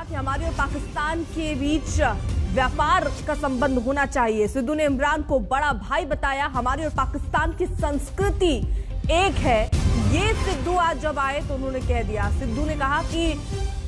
कि हमारे और पाकिस्तान के बीच व्यापार का संबंध होना चाहिए। सिद्धू ने इमरान को बड़ा भाई बताया। हमारे और पाकिस्तान की संस्कृति एक है। ये सिद्धू आज जब आए तो उन्होंने कह दिया, सिद्धू ने कहा कि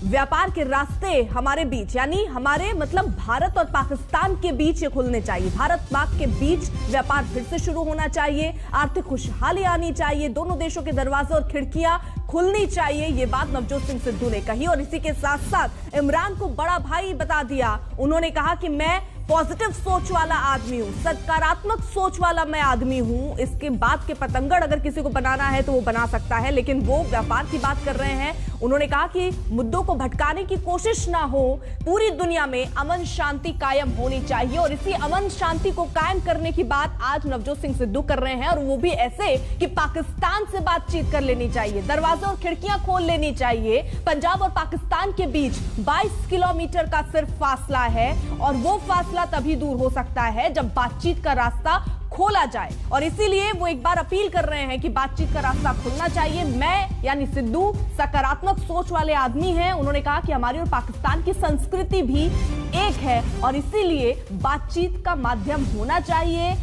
व्यापार के रास्ते हमारे बीच, यानी हमारे मतलब भारत और पाकिस्तान के बीच ये खुलने चाहिए। भारत पाक के बीच व्यापार फिर से शुरू होना चाहिए, आर्थिक खुशहाली आनी चाहिए, दोनों देशों के दरवाजे और खिड़कियां खुलनी चाहिए। ये बात नवजोत सिंह सिद्धू ने कही और इसी के साथ साथ इमरान को बड़ा भाई बता दिया। उन्होंने कहा कि मैं पॉजिटिव सोच वाला आदमी हूं, सकारात्मक सोच वाला मैं आदमी हूं। इसके बाद के पतंगड़ अगर किसी को बनाना है तो वो बना सकता है, लेकिन वो व्यापार की बात कर रहे हैं। उन्होंने कहा कि मुद्दों को भटकाने की कोशिश ना हो, पूरी दुनिया में अमन शांति कायम होनी चाहिए और इसी अमन शांति को कायम करने की बात आज नवजोत सिंह सिद्धू कर रहे हैं। और वो भी ऐसे कि पाकिस्तान से बातचीत कर लेनी चाहिए, दरवाजे और खिड़कियां खोल लेनी चाहिए। पंजाब और पाकिस्तान के बीच 22 किलोमीटर का सिर्फ फासला है और वो फासला तभी दूर हो सकता है जब बातचीत का रास्ता खोला जाए। और इसीलिए वो एक बार अपील कर रहे हैं कि बातचीत का रास्ता खुलना चाहिए। मैं यानी सिद्धू सकारात्मक सोच वाले आदमी हैं। उन्होंने कहा कि हमारी और पाकिस्तान की संस्कृति भी एक है और इसीलिए बातचीत का माध्यम होना चाहिए।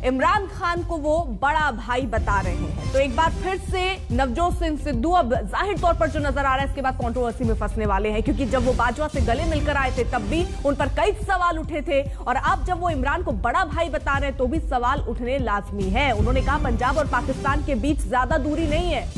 इमरान खान को वो बड़ा भाई बता रहे हैं। तो एक बार फिर से नवजोत सिंह सिद्धू अब जाहिर तौर पर जो नजर आ रहा है इसके बाद कंट्रोवर्सी में फंसने वाले हैं, क्योंकि जब वो बाजवा से गले मिलकर आए थे तब भी उन पर कई सवाल उठे थे और अब जब वो इमरान को बड़ा भाई बता रहे हैं तो भी सवाल उठने लाजमी है। उन्होंने कहा पंजाब और पाकिस्तान के बीच ज्यादा दूरी नहीं है।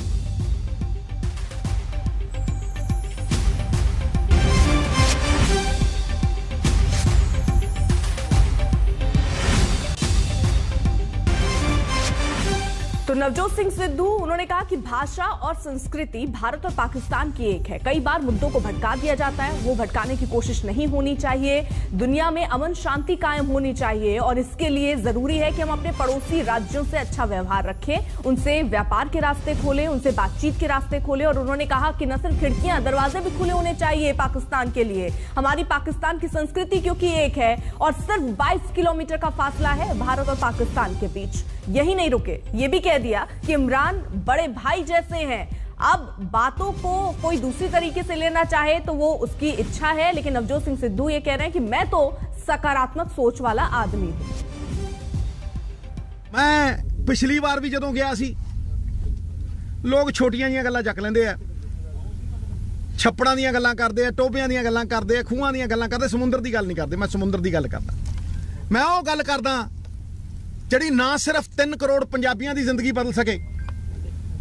तो नवजोत सिंह सिद्धू उन्होंने कहा कि भाषा और संस्कृति भारत और पाकिस्तान की एक है। कई बार मुद्दों को भटका दिया जाता है, वो भटकाने की कोशिश नहीं होनी चाहिए। दुनिया में अमन शांति कायम होनी चाहिए और इसके लिए जरूरी है कि हम अपने पड़ोसी राज्यों से अच्छा व्यवहार रखें, उनसे व्यापार के रास्ते खोलें, उनसे बातचीत के रास्ते खोलें। और उन्होंने कहा कि न सिर्फ खिड़कियां, दरवाजे भी खुले होने चाहिए पाकिस्तान के लिए। हमारी पाकिस्तान की संस्कृति क्योंकि एक है और सिर्फ 22 किलोमीटर का फासला है भारत और पाकिस्तान के बीच। यही नहीं रुके, ये भी कह दिया कि इमरान बड़े भाई जैसे हैं। अब बातों को कोई दूसरी तरीके से लेना चाहे तो वो उसकी इच्छा है, लेकिन नवजोत सिंह सिद्धू ये कह रहे हैं कि मैं तो सकारात्मक सोच वाला आदमी हूं। मैं पिछली बार भी जदों गया सी, लोग छोटियां जिहियां गल्लां चक लेंदे आ, छप्पड़ां दियां गल्लां करदे आ, टोबियां दियां गल्लां करदे आ, खूहां दियां गल्लां करदे, समुंदर दी गल नहीं करदे। मैं समुंदर दी गल करदा। मैं ਉਹ ਗੱਲ ਕਰਦਾ ਜਿਹੜੀ ਨਾ ਸਿਰਫ 3 ਕਰੋੜ ਪੰਜਾਬੀਆਂ ਦੀ ਜ਼ਿੰਦਗੀ ਬਦਲ ਸਕੇ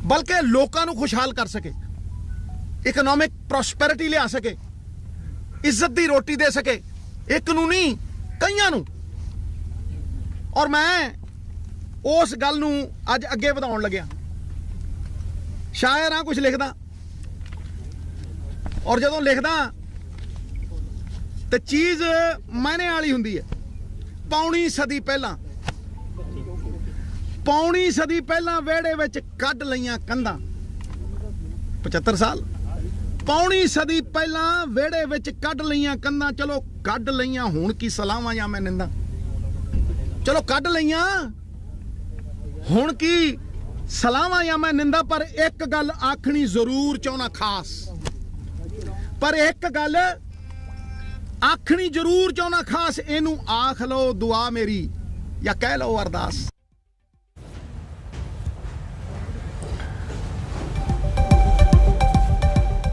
ਬਲਕਿ ਲੋਕਾਂ ਨੂੰ ਖੁਸ਼ਹਾਲ ਕਰ ਸਕੇ, ਇਕਨੋਮਿਕ ਪ੍ਰੋਸਪੈਰਿਟੀ ਲਿਆ ਸਕੇ, ਇੱਜ਼ਤ ਦੀ ਰੋਟੀ ਦੇ ਸਕੇ, ਇੱਕ ਨੂੰ ਨਹੀਂ ਕਈਆਂ ਨੂੰ। ਔਰ ਮੈਂ ਉਸ ਗੱਲ ਨੂੰ ਅੱਜ ਅੱਗੇ ਵਧਾਉਣ ਲੱਗਿਆ। ਸ਼ਾਇਰ ਹਾਂ, ਕੁਝ ਲਿਖਦਾ ਔਰ ਜਦੋਂ ਲਿਖਦਾ ਤੇ ਚੀਜ਼ ਮਾਇਨੇ ਵਾਲੀ ਹੁੰਦੀ ਹੈ। ਪੌਣੀ ਸਦੀ ਪਹਿਲਾਂ ਵਿਹੜੇ ਵਿੱਚ ਕੱਢ ਲਈਆਂ ਕੰਧਾਂ, 75 ਸਾਲ। ਪੌਣੀ ਸਦੀ ਪਹਿਲਾਂ ਵਿਹੜੇ ਵਿੱਚ ਕੱਢ ਲਈਆਂ ਕੰਧਾਂ, ਚਲੋ ਕੱਢ ਲਈਆਂ, ਹੁਣ ਕੀ ਸਲਾਹਾਂ ਜਾਂ ਮੈਂ ਨਿੰਦਾ। ਚਲੋ ਕੱਢ ਲਈਆਂ, ਹੁਣ ਕੀ ਸਲਾਹਾਂ ਜਾਂ ਮੈਂ ਨਿੰਦਾ। ਪਰ ਇੱਕ ਗੱਲ ਆਖਣੀ ਜ਼ਰੂਰ ਚਾਹੁੰਦਾ ਖਾਸ, ਪਰ ਇੱਕ ਗੱਲ ਆਖਣੀ ਜ਼ਰੂਰ ਚਾਹੁੰਦਾ ਖਾਸ। ਇਹਨੂੰ ਆਖ ਲਓ ਦੁਆ ਮੇਰੀ ਜਾਂ ਕਹਿ ਲਓ ਅਰਦਾਸ।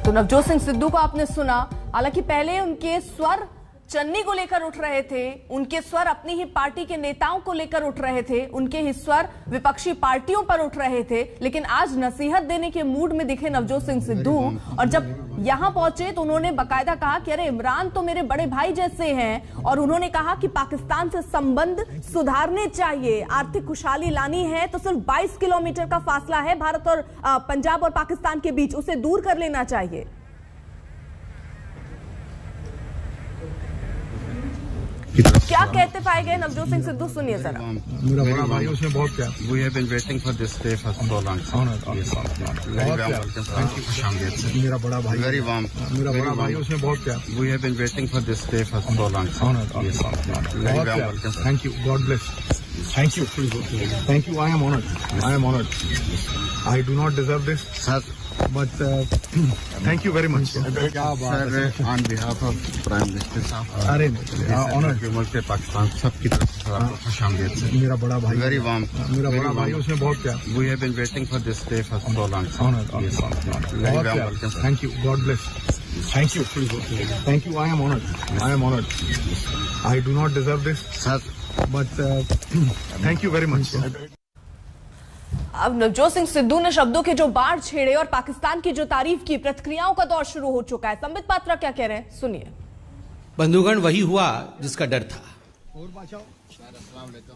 तो नवजोत सिंह सिद्धू को आपने सुना। हालांकि पहले उनके स्वर चन्नी को लेकर उठ रहे थे, उनके स्वर अपनी ही पार्टी के नेताओं को लेकर उठ रहे थे, उनके ही स्वर विपक्षी पार्टियों पर उठ रहे थे, लेकिन आज नसीहत देने के मूड में दिखे नवजोत सिंह सिद्धू। और जब यहां पहुंचे तो उन्होंने बाकायदा कहा कि अरे इमरान तो मेरे बड़े भाई जैसे हैं और उन्होंने कहा कि पाकिस्तान से संबंध सुधारने चाहिए, आर्थिक खुशहाली लानी है तो सिर्फ 22 किलोमीटर का फासला है भारत और पंजाब और पाकिस्तान के बीच, उसे दूर कर लेना चाहिए। क्या कहते पाए गए नवजोत सिंह सिद्धू, सुनिए जरा। मेरा बड़ा भाई, उसमें बहुत प्यार। We have been waiting for this day for so long. Very warm welcome. Thank you. मेरा बड़ा भाई, very warm. मेरा बड़ा भाई, उसमें बहुत प्यार। We have been waiting for this day for so long. Very warm welcome. Thank you. God bless. Thank you. Thank you. I am honored. I do not deserve this, sir, but thank you very much. sir, on behalf of Prime Minister साहब, अरे honored मुल्क पाकिस्तान सबकी तरफ से आपको खुशामदीद sir. मेरा बड़ा भाई, Very warm, मेरा बड़ा भाई, उसने बहुत प्यार। We have been waiting for this day for so long, sir. Honored. Yes, very warm welcome, sir. Thank you. God bless. Thank you. Thank you. I am honored. I do not deserve this, sir, but thank you very much. अब नवजोत सिंह सिद्धू ने शब्दों के जो बाढ़ छेड़े और पाकिस्तान की जो तारीफ की, प्रतिक्रियाओं का दौर शुरू हो चुका है। संबित पात्रा क्या कह रहे हैं, सुनिए। बंधुगण, वही हुआ जिसका डर था।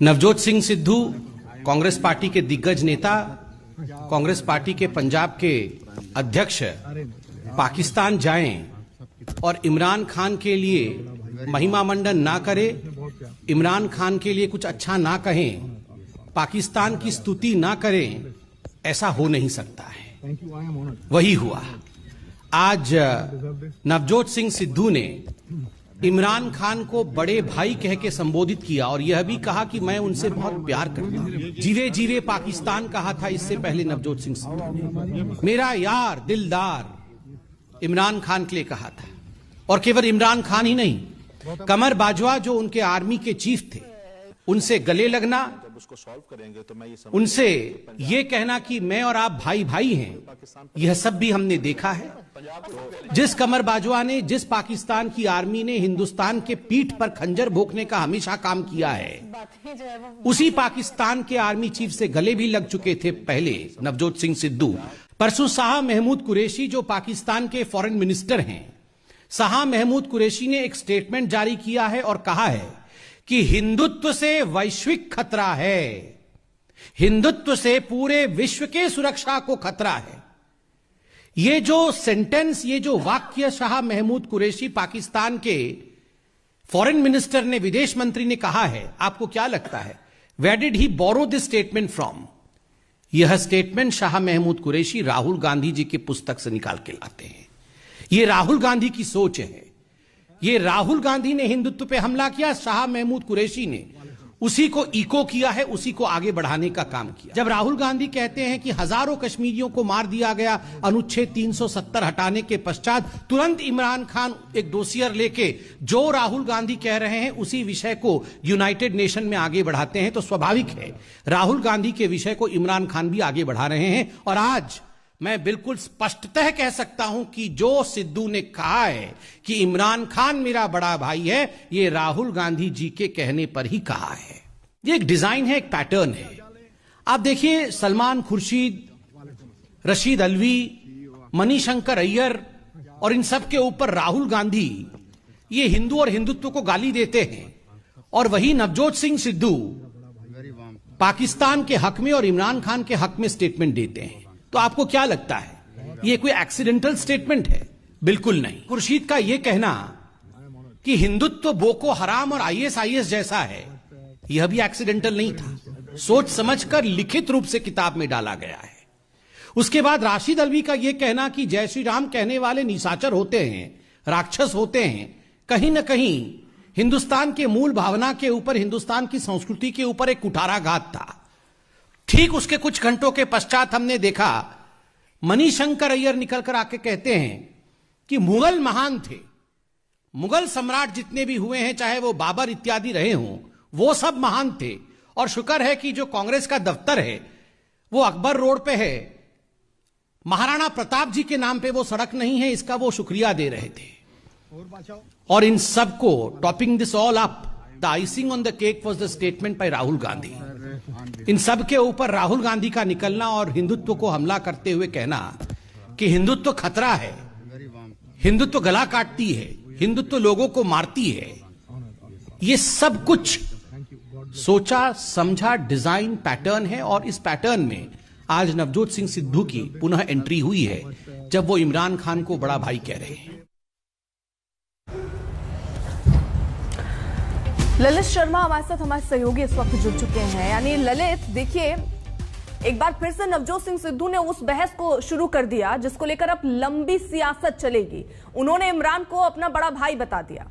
नवजोत सिंह सिद्धू कांग्रेस पार्टी के दिग्गज नेता, कांग्रेस पार्टी के पंजाब के अध्यक्ष पाकिस्तान जाएं और इमरान खान के लिए महिमा मंडन ना करे, इमरान खान के लिए कुछ अच्छा ना कहें, पाकिस्तान की स्तुति ना करें, ऐसा हो नहीं सकता है। वही हुआ। आज नवजोत सिंह सिद्धू ने इमरान खान को बड़े भाई कह के संबोधित किया और यह भी कहा कि मैं उनसे बहुत प्यार करता हूं। जीवे जीवे पाकिस्तान कहा था इससे पहले नवजोत सिंह सिद्धू ने। मेरा यार दिलदार इमरान खान के लिए कहा था। और केवल इमरान खान ही नहीं, कमर बाजवा जो उनके आर्मी के चीफ थे, उनसे गले लगना, उनसे ये कहना कि मैं और आप भाई भाई हैं, यह सब भी हमने देखा है। जिस कमर बाजवा ने, जिस पाकिस्तान की आर्मी ने हिंदुस्तान के पीठ पर खंजर भोंकने का हमेशा काम किया है, उसी पाकिस्तान के आर्मी चीफ से गले भी लग चुके थे पहले नवजोत सिंह सिद्धू। परसों शाह महमूद कुरैशी जो पाकिस्तान के फॉरेन मिनिस्टर हैं, शाह महमूद कुरैशी ने एक स्टेटमेंट जारी किया है और कहा है कि हिंदुत्व से वैश्विक खतरा है, हिंदुत्व से पूरे विश्व के सुरक्षा को खतरा है। ये जो सेंटेंस, ये जो वाक्य शाह महमूद कुरैशी पाकिस्तान के फॉरेन मिनिस्टर ने, विदेश मंत्री ने कहा है, आपको क्या लगता है where did he borrow this statement from? यह स्टेटमेंट शाह महमूद कुरैशी राहुल गांधी जी की पुस्तक से निकाल के लाते हैं। यह राहुल गांधी की सोच है। ये राहुल गांधी ने हिंदुत्व पे हमला किया, शाह महमूद कुरैशी ने उसी को इको किया है, उसी को आगे बढ़ाने का काम किया। जब राहुल गांधी कहते हैं कि हजारों कश्मीरियों को मार दिया गया अनुच्छेद 370 हटाने के पश्चात, तुरंत इमरान खान एक डोसियर लेके जो राहुल गांधी कह रहे हैं उसी विषय को यूनाइटेड नेशन में आगे बढ़ाते हैं, तो स्वाभाविक है राहुल गांधी के विषय को इमरान खान भी आगे बढ़ा रहे हैं। और आज मैं बिल्कुल स्पष्टतः कह सकता हूं कि जो सिद्धू ने कहा है कि इमरान खान मेरा बड़ा भाई है, ये राहुल गांधी जी के कहने पर ही कहा है। ये एक डिजाइन है, एक पैटर्न है। आप देखिए, सलमान खुर्शीद, रशीद अलवी, मणिशंकर अय्यर और इन सब के ऊपर राहुल गांधी ये हिंदू और हिंदुत्व को गाली देते हैं, और वही नवजोत सिंह सिद्धू पाकिस्तान के हक में और इमरान खान के हक में स्टेटमेंट देते हैं। तो आपको क्या लगता है ये कोई एक्सीडेंटल स्टेटमेंट है? बिल्कुल नहीं। खुर्शीद का यह कहना कि हिंदुत्व बोको हराम और आईएसआईएस जैसा है, यह भी एक्सीडेंटल नहीं था, सोच समझकर लिखित रूप से किताब में डाला गया है। उसके बाद राशिद अलवी का यह कहना कि जय श्री राम कहने वाले निशाचर होते हैं, राक्षस होते हैं, कहीं ना कहीं हिंदुस्तान के मूल भावना के ऊपर, हिंदुस्तान की संस्कृति के ऊपर एक कुठाराघात था। ठीक उसके कुछ घंटों के पश्चात हमने देखा मणिशंकर अय्यर निकलकर आके कहते हैं कि मुगल महान थे, मुगल सम्राट जितने भी हुए हैं, चाहे वो बाबर इत्यादि रहे हों, वो सब महान थे, और शुक्र है कि जो कांग्रेस का दफ्तर है वो अकबर रोड पे है, महाराणा प्रताप जी के नाम पे वो सड़क नहीं है, इसका वो शुक्रिया दे रहे थे। और इन सबको topping this all up, the icing on the cake was the statement by Rahul Gandhi. इन सब के ऊपर राहुल गांधी का निकलना और हिंदुत्व को हमला करते हुए कहना कि हिंदुत्व खतरा है, हिंदुत्व गला काटती है, हिंदुत्व लोगों को मारती है, ये सब कुछ सोचा समझा डिजाइन पैटर्न है। और इस पैटर्न में आज नवजोत सिंह सिद्धू की पुनः एंट्री हुई है, जब वो इमरान खान को बड़ा भाई कह रहे हैं। ललित शर्मा हमारे साथ, हमारे सहयोगी इस वक्त जुड़ चुके हैं। यानी ललित, देखिए, एक बार फिर से नवजोत सिंह सिद्धू ने उस बहस को शुरू कर दिया जिसको लेकर अब लंबी सियासत चलेगी। उन्होंने इमरान को अपना बड़ा भाई बता दिया।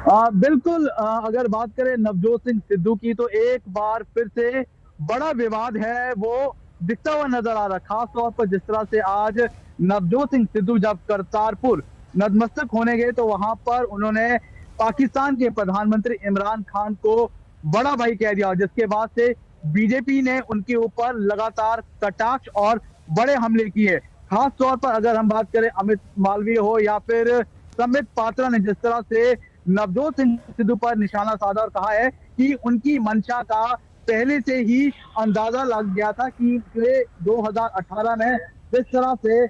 बिल्कुल, अगर बात करें नवजोत सिंह सिद्धू की तो एक बार फिर से बड़ा विवाद है वो दिखता हुआ नजर आ रहा, खास तौर पर जिस तरह से आज नवजोत सिंह सिद्धू जब करतारपुर नतमस्तक होने गए तो वहां पर उन्होंने पाकिस्तान के प्रधानमंत्री इमरान खान को बड़ा भाई कह दिया, जिसके बाद से बीजेपी ने उनके ऊपर लगातार कटाक्ष और बड़े हमले किए। खास तौर पर अगर हम बात करें अमित मालवीय हो या फिर संबित पात्रा ने जिस तरह से नवजोत सिंह सिद्धू पर निशाना साधा और कहा है कि उनकी मंशा का पहले से ही अंदाजा लग गया था कि वे 2018 में जिस तरह से।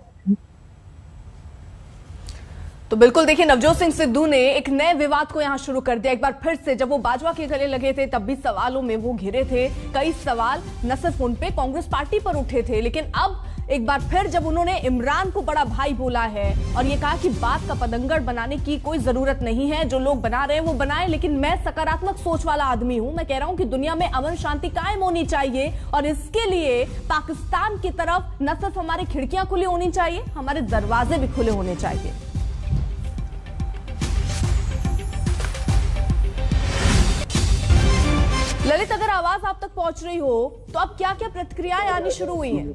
तो बिल्कुल देखिए, नवजोत सिंह सिद्धू ने एक नए विवाद को यहां शुरू कर दिया। एक बार फिर से जब वो बाजवा के गले लगे थे तब भी सवालों में वो घिरे थे। कई सवाल न सिर्फ उन पे कांग्रेस पार्टी पर उठे थे, लेकिन अब एक बार फिर जब उन्होंने इमरान को बड़ा भाई बोला है और ये कहा कि बात का पतंगड़ बनाने की कोई जरूरत नहीं है, जो लोग बना रहे हैं वो बनाए, लेकिन मैं सकारात्मक सोच वाला आदमी हूं। मैं कह रहा हूं कि दुनिया में अमन शांति कायम होनी चाहिए और इसके लिए पाकिस्तान की तरफ न सिर्फ हमारी खिड़कियां खुली होनी चाहिए, हमारे दरवाजे भी खुले होने चाहिए। ललित, अगर आवाज आप तक पहुंच रही हो तो अब क्या क्या प्रतिक्रियाएं आनी शुरू हुई हैं?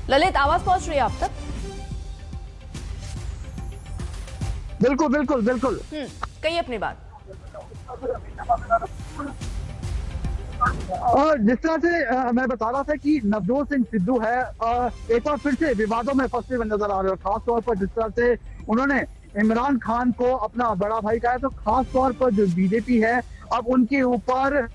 ललित, आवाज पहुंच रही है आप तक? बिल्कुल बिल्कुल बिल्कुल। कहिए अपनी बात। और जिस तरह से मैं बता रहा था कि नवजोत सिंह सिद्धू है एक बार फिर से विवादों में फंसे हुए नजर आ रहे हैं। खास तौर पर जिस तरह से उन्होंने इमरान खान को अपना बड़ा भाई कहा है, तो खास तौर पर जो बीजेपी है अब उनके ऊपर,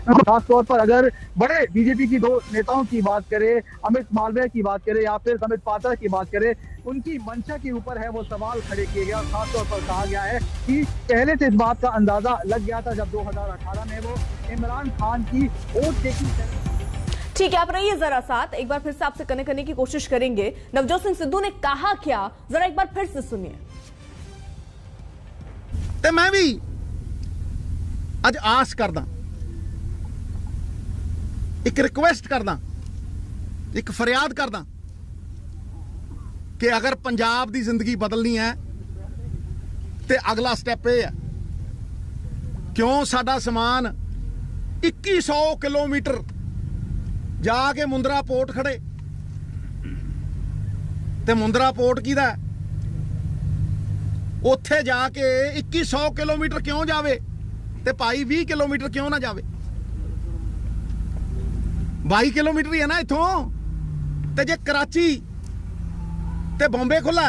खास तौर पर अगर बड़े बीजेपी की दो नेताओं की बात करें, अमित मालवीय की बात करें या फिर संबित पात्रा की बात करें, उनकी मंशा के ऊपर है वो सवाल खड़े किए गए। और खास तौर पर कहा गया है कि पहले से इस बात का अंदाजा लग गया था जब 2018 में वो इमरान खान की वोट टेकिंग। ठीक है, आप रहिए जरा साथ, एक बार फिर से आपसे कनेक्ट करने की कोशिश करेंगे। नवजोत सिंह सिद्धू ने कहा क्या, जरा एक बार फिर से सुनिए। ਤੇ ਮੈਂ ਵੀ ਅੱਜ ਆਸ ਕਰਦਾ, ਇੱਕ ਰਿਕੁਐਸਟ ਕਰਦਾ, ਇੱਕ ਫਰਿਆਦ ਕਰਦਾ ਕਿ ਅਗਰ ਪੰਜਾਬ ਦੀ ਜ਼ਿੰਦਗੀ ਬਦਲਣੀ ਹੈ ਤੇ ਅਗਲਾ ਸਟੈਪ ਇਹ ਹੈ, ਕਿਉਂ ਸਾਡਾ ਸਮਾਨ 2100 ਕਿਲੋਮੀਟਰ ਜਾ ਕੇ ਮੁੰਦਰਾ ਪੋਰਟ ਖੜੇ, ਤੇ ਮੁੰਦਰਾ ਪੋਰਟ ਕਿਹਦਾ? ਉੱਥੇ ਜਾ ਕੇ 2100 ਕਿਲੋਮੀਟਰ ਕਿਉਂ ਜਾਵੇ ਤੇ ਭਾਈ 20 ਕਿਲੋਮੀਟਰ ਕਿਉਂ ਨਾ ਜਾਵੇ? 22 ਕਿਲੋਮੀਟਰ ਹੀ ਹੈ ਨਾ ਇੱਥੋਂ। ਤੇ ਜੇ ਕਰਾਚੀ ਤੇ ਬੰਬੇ ਖੁੱਲਾ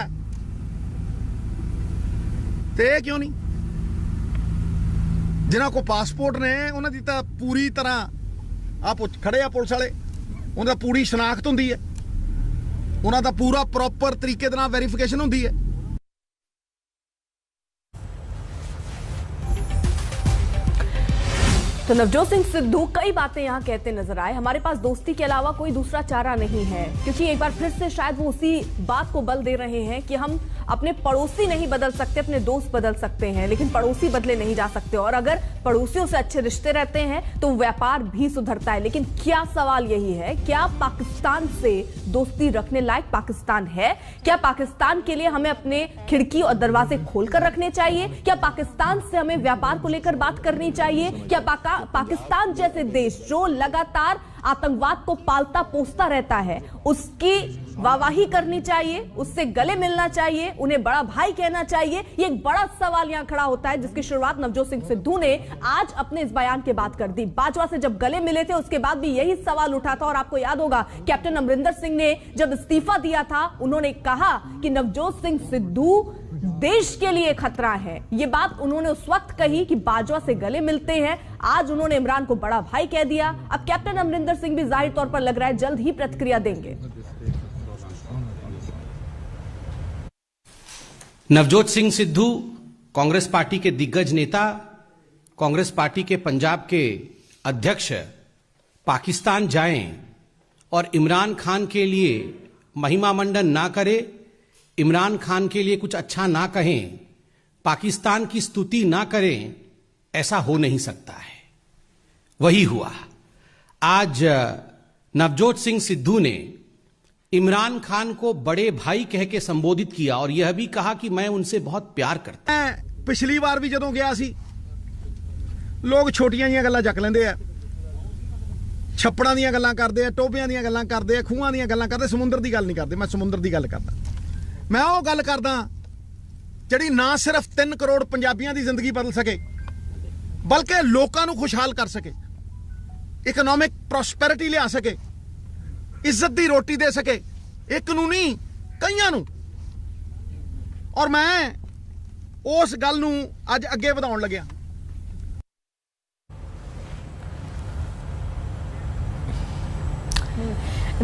ਤੇ ਇਹ ਕਿਉਂ ਨਹੀਂ? ਜਿਨ੍ਹਾਂ ਕੋ ਪਾਸਪੋਰਟ ਨੇ ਉਹਨਾਂ ਦੀ ਤਾਂ ਪੂਰੀ ਤਰ੍ਹਾਂ ਖੜੇ ਆ ਪੁਲਿਸ ਵਾਲੇ, ਉਹਨਾਂ ਦਾ ਪੂਰੀ ਸ਼ਨਾਖਤ ਹੁੰਦੀ ਹੈ, ਉਹਨਾਂ ਦਾ ਪੂਰਾ ਪ੍ਰੋਪਰ ਤਰੀਕੇ ਦੇ ਨਾਲ ਵੈਰੀਫਿਕੇਸ਼ਨ ਹੁੰਦੀ ਹੈ। तो नवजोत सिंह सिद्धू कई बातें यहां कहते नजर आए। हमारे पास दोस्ती के अलावा कोई दूसरा चारा नहीं है, क्योंकि एक बार फिर से शायद वो उसी बात को बल दे रहे हैं कि हम अपने पड़ोसी नहीं बदल सकते, अपने दोस्त बदल सकते हैं, लेकिन पड़ोसी बदले नहीं जा सकते। और अगर पड़ोसियों से अच्छे रिश्ते रहते हैं तो व्यापार भी सुधरता है। लेकिन क्या सवाल यही है, क्या पाकिस्तान से दोस्ती रखने लायक पाकिस्तान है? क्या पाकिस्तान के लिए हमें अपने खिड़की और दरवाजे खोलकर रखने चाहिए? क्या पाकिस्तान से हमें व्यापार को लेकर बात करनी चाहिए? क्या पाकिस्तान जैसे देश जो लगातार आतंकवाद को पालता पोसता रहता है, उसकी वाहवाही करनी चाहिए, उससे गले मिलना चाहिए, उन्हें बड़ा भाई कहना चाहिए? ये एक बड़ा सवाल यहां खड़ा होता है, जिसकी शुरुआत नवजोत सिंह सिद्धू ने आज अपने इस बयान के बाद कर दी। बाजवा से जब गले मिले थे उसके बाद भी यही सवाल उठा था। और आपको याद होगा कैप्टन अमरिंदर सिंह ने जब इस्तीफा दिया था, उन्होंने कहा कि नवजोत सिंह सिद्धू देश के लिए खतरा है। यह बात उन्होंने उस वक्त कही कि बाजवा से गले मिलते हैं। आज उन्होंने इमरान को बड़ा भाई कह दिया। अब कैप्टन अमरिंदर सिंह भी जाहिर तौर पर लग रहा है जल्द ही प्रतिक्रिया देंगे। नवजोत सिंह सिद्धू कांग्रेस पार्टी के दिग्गज नेता, कांग्रेस पार्टी के पंजाब के अध्यक्ष पाकिस्तान जाएं और इमरान खान के लिए महिमा मंडन ना करे, इमरान खान के लिए कुछ अच्छा ना कहें, पाकिस्तान की स्तुति ना करें, ऐसा हो नहीं सकता है। वही हुआ। आज नवजोत सिंह सिद्धू ने इमरान खान को बड़े भाई कह के संबोधित किया और यह भी कहा कि मैं उनसे बहुत प्यार करता हूं। मैं पिछली वार भी जदों गया सी लोग छोटियां जिहियां गल्लां ਚੱਕ ਲੈਂਦੇ ਆ ਛੱਪੜਾਂ ਦੀਆਂ ਗੱਲਾਂ ਕਰਦੇ ਆ ਟੋਬਿਆਂ ਦੀਆਂ ਗੱਲਾਂ ਕਰਦੇ ਆ ਖੂਹਾਂ ਦੀਆਂ ਗੱਲਾਂ ਕਰਦੇ ਸਮੁੰਦਰ ਦੀ ਗੱਲ ਨਹੀਂ ਕਰਦੇ ਮੈਂ ਸਮੁੰਦਰ ਦੀ ਗੱਲ ਕਰਦਾ ਮੈਂ ਉਹ ਗੱਲ ਕਰਦਾ ਜਿਹੜੀ ਨਾ ਸਿਰਫ 3 ਕਰੋੜ ਪੰਜਾਬੀਆਂ ਦੀ ਜ਼ਿੰਦਗੀ ਬਦਲ ਸਕੇ ਬਲਕਿ ਲੋਕਾਂ ਨੂੰ ਖੁਸ਼ਹਾਲ ਕਰ ਸਕੇ ਇਕਨੋਮਿਕ ਪ੍ਰੋਸਪੈਰਿਟੀ ਲਿਆ ਸਕੇ ਇੱਜ਼ਤ ਦੀ ਰੋਟੀ ਦੇ ਸਕੇ ਇੱਕ ਨੂੰ ਨਹੀਂ ਕਈਆਂ ਨੂੰ ਔਰ ਮੈਂ ਉਸ ਗੱਲ ਨੂੰ ਅੱਜ ਅੱਗੇ ਵਧਾਉਣ ਲੱਗਿਆ।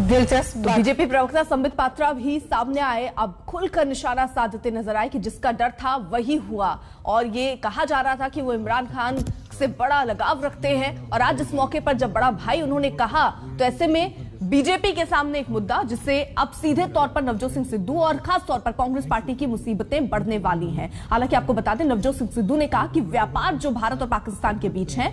दिलचस्प। बीजेपी प्रवक्ता संबित पात्रा भी सामने आए, अब खुलकर निशाना साधते नजर आए कि जिसका डर था वही हुआ और ये कहा जा रहा था कि वो इमरान खान से बड़ा लगाव रखते हैं और आज इस मौके पर जब बड़ा भाई उन्होंने कहा तो ऐसे में बीजेपी के सामने एक मुद्दा जिससे अब सीधे तौर पर नवजोत सिंह सिद्धू और खास तौर पर कांग्रेस पार्टी की मुसीबतें बढ़ने वाली हैं। हालांकि आपको बता दें नवजोत सिंह सिद्धू ने कहा कि व्यापार जो भारत और पाकिस्तान के बीच है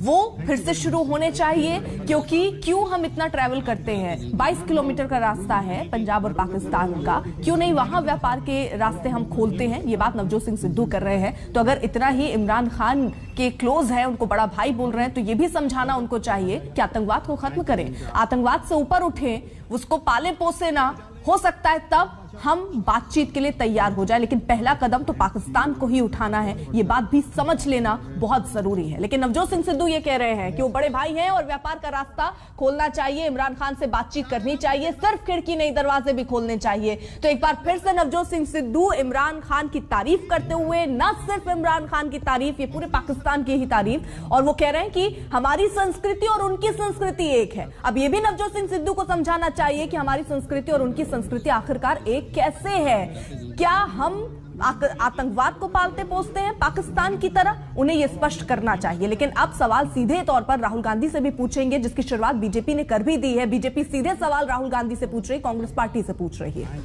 वो फिर से शुरू होने चाहिए क्योंकि क्यों हम इतना ट्रैवल करते हैं 22 किलोमीटर का रास्ता है पंजाब और पाकिस्तान का, क्यों नहीं वहां व्यापार के रास्ते हम खोलते हैं। ये बात नवजोत सिंह सिद्धू कर रहे हैं। तो अगर इतना ही इमरान खान के क्लोज है, उनको बड़ा भाई बोल रहे हैं, तो ये भी समझाना उनको चाहिए कि आतंकवाद को खत्म करें, आतंकवाद से ऊपर उठे, उसको पाले पोसे ना, हो सकता है तब हम बातचीत के लिए तैयार हो जाए, लेकिन पहला कदम तो पाकिस्तान को ही उठाना है। ये बात भी समझ लेना बहुत जरूरी है। लेकिन नवजोत सिंह सिद्धू ये कह रहे हैं कि वो बड़े भाई हैं और व्यापार का रास्ता खोलना चाहिए, इमरान खान से बातचीत करनी चाहिए, सिर्फ खिड़की नहीं दरवाजे भी खोलने चाहिए। तो एक बार फिर से नवजोत सिंह सिद्धू इमरान खान की तारीफ करते हुए, न सिर्फ इमरान खान की तारीफ, ये पूरे पाकिस्तान की ही तारीफ, और वो कह रहे हैं कि हमारी संस्कृति और उनकी संस्कृति एक है। अब ये भी नवजोत सिंह सिद्धू को समझाना चाहिए कि हमारी संस्कृति और उनकी संस्कृति आखिरकार एक कैसे है। क्या हम आतंकवाद को पालते पोसते हैं पाकिस्तान की तरह? उन्हें यह स्पष्ट करना चाहिए। लेकिन अब सवाल सीधे तौर पर राहुल गांधी से भी पूछेंगे, जिसकी शुरुआत बीजेपी ने कर भी दी है। बीजेपी सीधे सवाल राहुल गांधी से पूछ रही, कांग्रेस पार्टी से पूछ रही है।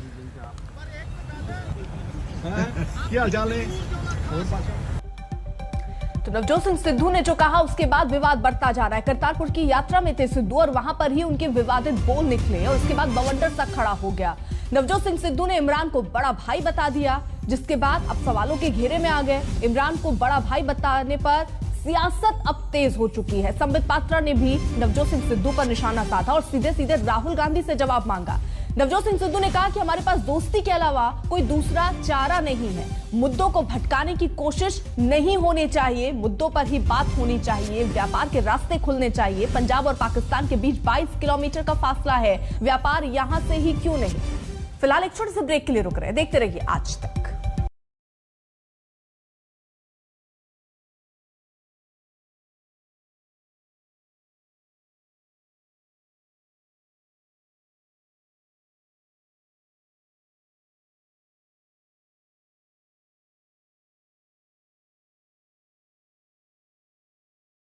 तो नवजोत सिंह सिद्धू ने जो कहा उसके बाद विवाद बढ़ता जा रहा है। करतारपुर की यात्रा में थे सिद्धू और वहां पर ही उनके विवादित बोल निकले और उसके बाद बवंडर सा खड़ा हो गया। नवजोत सिंह सिद्धू ने इमरान को बड़ा भाई बता दिया, जिसके बाद अब सवालों के घेरे में आ गए। इमरान को बड़ा भाई बताने पर सियासत अब तेज हो चुकी है। संबित पात्रा ने भी नवजोत सिंह सिद्धू पर निशाना साधा और सीधे सीधे राहुल गांधी से जवाब मांगा। नवजोत सिंह सिद्धू ने कहा कि हमारे पास दोस्ती के अलावा कोई दूसरा चारा नहीं है, मुद्दों को भटकाने की कोशिश नहीं होनी चाहिए, मुद्दों पर ही बात होनी चाहिए, व्यापार के रास्ते खुलने चाहिए। पंजाब और पाकिस्तान के बीच 22 किलोमीटर का फासला है, व्यापार यहां से ही क्यों नहीं। फिलहाल एक छोटे से ब्रेक के लिए रुक रहे हैं, देखते रहिए आज तक।